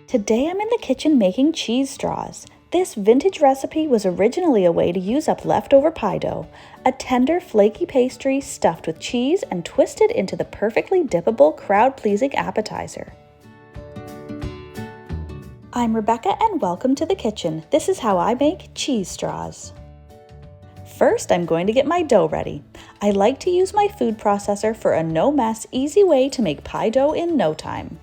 Today I'm in the kitchen making cheese straws. This vintage recipe was originally a way to use up leftover pie dough, a tender, flaky pastry stuffed with cheese and twisted into the perfectly dippable, crowd-pleasing appetizer. I'm Rebecca and welcome to the kitchen. This is how I make cheese straws. First, I'm going to get my dough ready. I like to use my food processor for a no-mess, easy way to make pie dough in no time.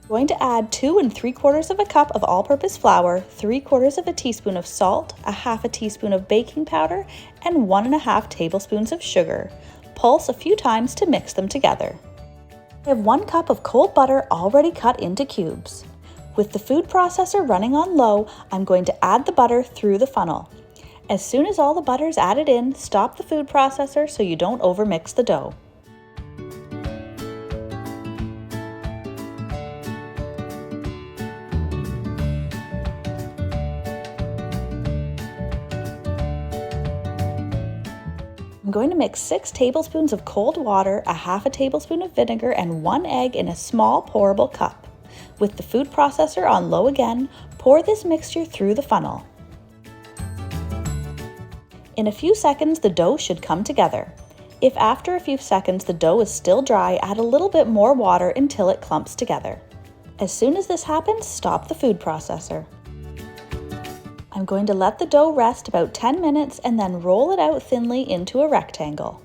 I'm going to add 2 3/4 cups of all-purpose flour, 3/4 teaspoon of salt, a half a teaspoon of baking powder, and 1 1/2 tablespoons of sugar. Pulse a few times to mix them together. I have 1 cup of cold butter already cut into cubes. With the food processor running on low, I'm going to add the butter through the funnel. As soon as all the butter is added in, stop the food processor so you don't overmix the dough. I'm going to mix 6 tablespoons of cold water, a half a tablespoon of vinegar, and 1 egg in a small pourable cup. With the food processor on low again, pour this mixture through the funnel. In a few seconds, the dough should come together. If after a few seconds the dough is still dry, add a little bit more water until it clumps together. As soon as this happens, stop the food processor. I'm going to let the dough rest about 10 minutes and then roll it out thinly into a rectangle.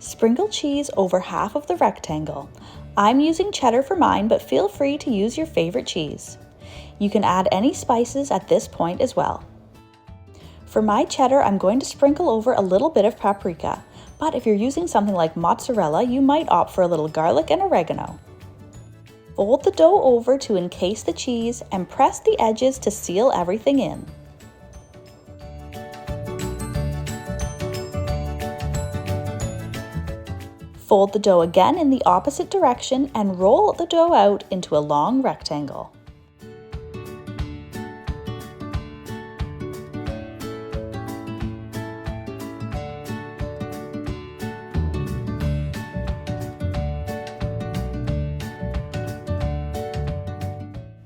Sprinkle cheese over half of the rectangle. I'm using cheddar for mine, but feel free to use your favorite cheese. You can add any spices at this point as well. For my cheddar, I'm going to sprinkle over a little bit of paprika, but if you're using something like mozzarella, you might opt for a little garlic and oregano. Fold the dough over to encase the cheese and press the edges to seal everything in. Fold the dough again in the opposite direction and roll the dough out into a long rectangle.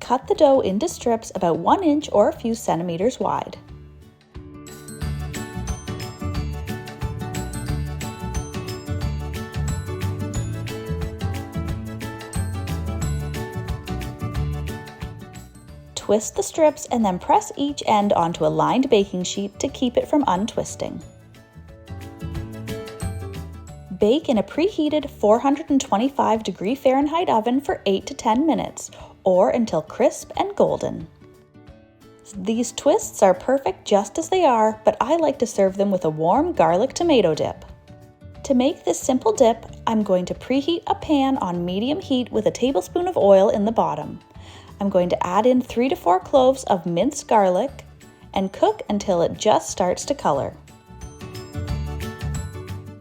Cut the dough into strips about 1 inch or a few centimeters wide. Twist the strips and then press each end onto a lined baking sheet to keep it from untwisting. Bake in a preheated 425° Fahrenheit oven for 8 to 10 minutes, or until crisp and golden. These twists are perfect just as they are, but I like to serve them with a warm garlic tomato dip. To make this simple dip, I'm going to preheat a pan on medium heat with a tablespoon of oil in the bottom. I'm going to add in 3 to 4 cloves of minced garlic and cook until it just starts to color.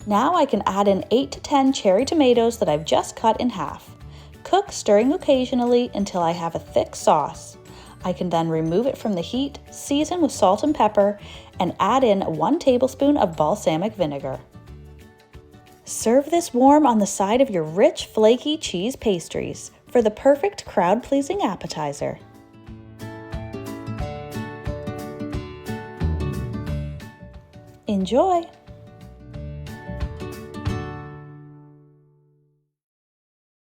Now I can add in 8 to 10 cherry tomatoes that I've just cut in half. Cook, stirring occasionally until I have a thick sauce. I can then remove it from the heat, season with salt and pepper, and add in 1 tablespoon of balsamic vinegar. Serve this warm on the side of your rich, flaky cheese pastries for the perfect crowd-pleasing appetizer. Enjoy!